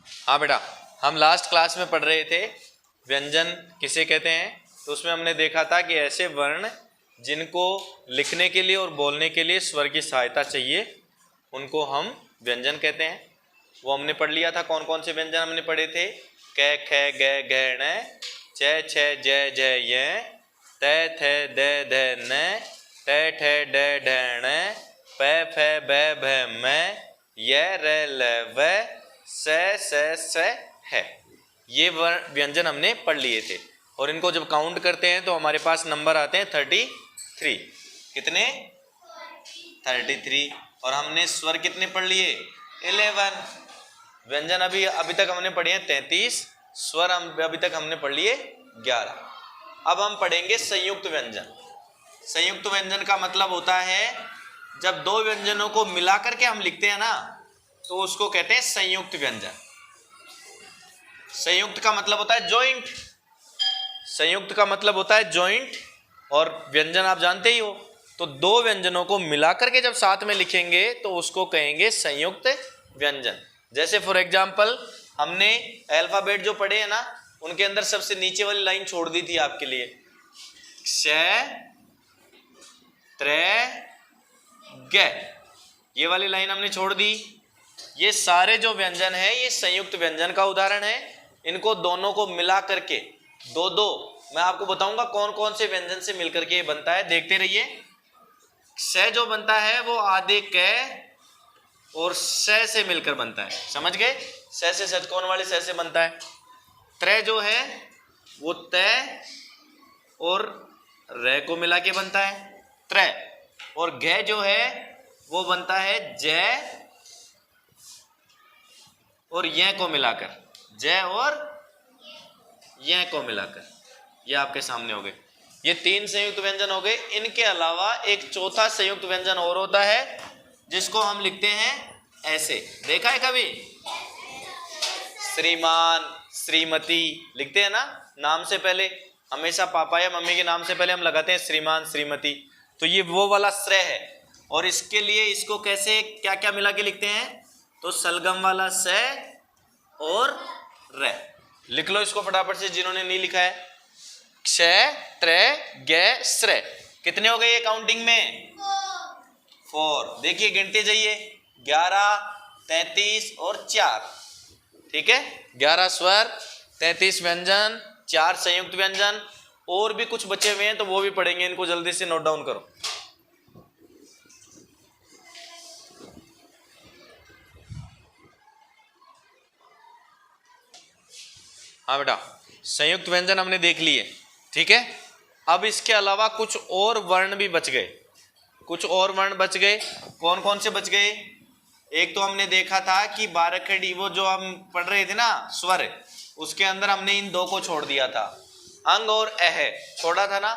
हाँ बेटा, हम लास्ट क्लास में पढ़ रहे थे व्यंजन किसे कहते हैं। तो उसमें हमने देखा था कि ऐसे वर्ण जिनको लिखने के लिए और बोलने के लिए स्वर की सहायता चाहिए उनको हम व्यंजन कहते हैं। वो हमने पढ़ लिया था। कौन कौन से व्यंजन हमने पढ़े थे? क ख ग घ ण, च छ ज झ य, त थ द ध न, ट ठ ड ढ ण, प फ ब भ म, य र ल व, स स है। ये व्यंजन हमने पढ़ लिए थे और इनको जब काउंट करते हैं तो हमारे पास नंबर आते हैं 33। कितने? 33। और हमने स्वर कितने पढ़ लिए? 11। व्यंजन अभी तक हमने पढ़े हैं 33, स्वर अभी तक हमने पढ़ लिए 11। अब हम पढ़ेंगे संयुक्त व्यंजन। संयुक्त व्यंजन का मतलब होता है जब दो व्यंजनों को मिला करके हम लिखते हैं ना, तो उसको कहते हैं संयुक्त व्यंजन। संयुक्त का मतलब होता है जॉइंट। संयुक्त का मतलब होता है जॉइंट। और व्यंजन आप जानते ही हो, तो दो व्यंजनों को मिलाकर के जब साथ में लिखेंगे तो उसको कहेंगे संयुक्त व्यंजन। जैसे फॉर एग्जांपल हमने अल्फाबेट जो पढ़े हैं ना, उनके अंदर सबसे नीचे वाली लाइन छोड़ दी थी आपके लिए, क्ष त्रे ग, ये वाली लाइन हमने छोड़ दी। ये सारे जो व्यंजन है ये संयुक्त व्यंजन का उदाहरण है। इनको दोनों को मिला करके दो मैं आपको बताऊंगा कौन कौन से व्यंजन से मिलकर के ये बनता है, देखते रहिए। स जो बनता है वो आधे क और स से मिलकर बनता है, समझ गए? स से षटकोण वाले स से बनता है। त्रे जो है वो त और र को मिला के बनता है त्रे। और घ जो है वो बनता है ज और य को मिलाकर, ज और य को मिलाकर। ये आपके सामने हो गए। ये 3 संयुक्त व्यंजन हो गए। इनके अलावा एक चौथा संयुक्त व्यंजन और होता है जिसको हम लिखते हैं ऐसे। देखा है कभी? श्रीमान श्रीमती लिखते हैं ना, नाम से पहले। हमेशा पापा या मम्मी के नाम से पहले हम लगाते हैं श्रीमान श्रीमती। तो ये वो वाला श्रेय है। और इसके लिए इसको कैसे क्या क्या मिला के लिखते हैं? तो सलगम वाला स और र। लिख लो इसको फटाफट से जिन्होंने नहीं लिखा है। क्ष त्रे ग श्रे। कितने हो गए ये काउंटिंग में? 4। देखिए गिनते जाइए, 11, 33 और 4। ठीक है, 11 स्वर, 33 व्यंजन, 4 संयुक्त व्यंजन। और भी कुछ बचे हुए हैं तो वो भी पढ़ेंगे, इनको जल्दी से नोट डाउन करो। हाँ बेटा, संयुक्त व्यंजन हमने देख लिए, ठीक है। अब इसके अलावा कुछ और वर्ण भी बच गए। कुछ और वर्ण बच गए। कौन कौन से बच गए? एक तो हमने देखा था कि बारहखड़ी, वो जो हम पढ़ रहे थे ना स्वर, उसके अंदर हमने इन 2 को छोड़ दिया था, अंग और अह छोड़ा था ना,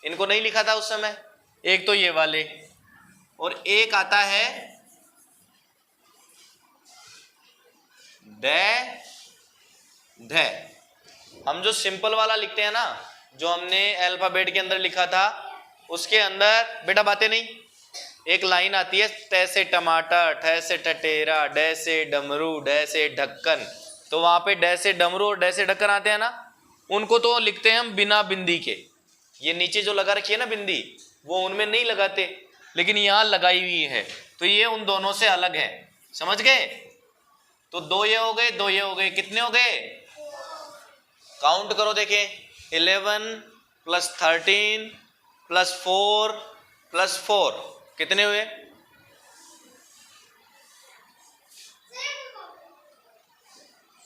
इनको नहीं लिखा था उस समय। एक तो ये वाले, और एक आता है द ध। हम जो सिंपल वाला लिखते हैं ना, जो हमने अल्फाबेट के अंदर लिखा था, उसके अंदर बेटा बातें नहीं, एक लाइन आती है त से टमाटर, ठ से ठठेरा, ड से डमरू, ड से ढक्कन। तो वहां पे ड से डमरू और ड से ढक्कन आते हैं ना, उनको तो लिखते हैं हम बिना बिंदी के। ये नीचे जो लगा रखी है ना बिंदी, वो उनमें नहीं लगाते, लेकिन यहाँ लगाई हुई है, तो ये उन दोनों से अलग है। समझ गए? तो 2 ये हो गए, 2 ये हो गए। कितने हो गए? काउंट करो, देखें। 11 + 13 + 4 + 4 कितने हुए?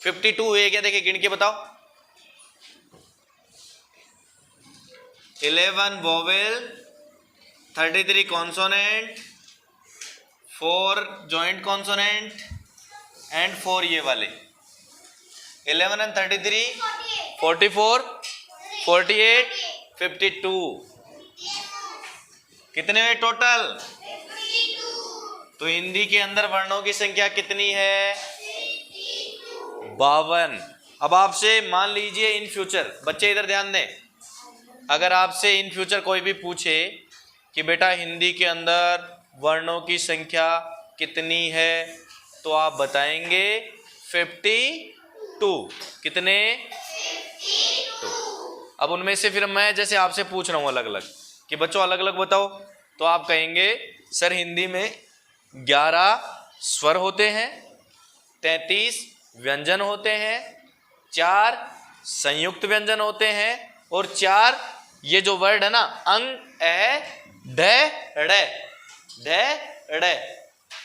52 हुए क्या? देखिए गिन के बताओ। 11 vowel, 33 consonant, 4 joint consonant and 4 ये वाले। 11 and 33 44 48 52 कितने हुए टोटल? 52। तो हिंदी के अंदर वर्णों की संख्या कितनी है? 52। अब आपसे मान लीजिए इन फ्यूचर, बच्चे इधर ध्यान दें, अगर आपसे इन फ्यूचर कोई भी पूछे कि बेटा हिंदी के अंदर वर्णों की संख्या कितनी है, तो आप बताएंगे 52। कितने? 2। अब उनमें से फिर मैं जैसे आपसे पूछ रहा हूं अलग अलग कि बच्चों अलग अलग बताओ, तो आप कहेंगे सर हिंदी में 11 स्वर होते हैं, 33 व्यंजन होते हैं, 4 संयुक्त व्यंजन होते हैं और 4 ये जो वर्ड है ना अंग ए ढ ढ,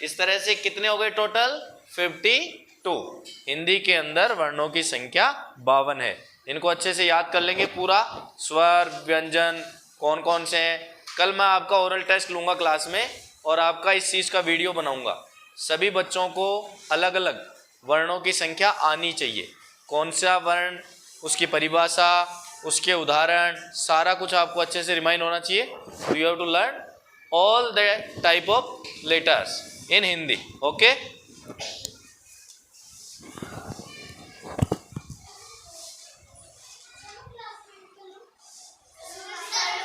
इस तरह से कितने हो गए टोटल? 52। हिंदी के अंदर वर्णों की संख्या 52 है। इनको अच्छे से याद कर लेंगे पूरा, स्वर व्यंजन कौन कौन से हैं। कल मैं आपका ओरल टेस्ट लूंगा क्लास में और आपका इस चीज़ का वीडियो बनाऊंगा। सभी बच्चों को अलग अलग वर्णों की संख्या आनी चाहिए, कौन सा वर्ण, उसकी परिभाषा, उसके उदाहरण, सारा कुछ आपको अच्छे से रिमाइंड होना चाहिए। You have to learn all the type of letters in Hindi. Okay.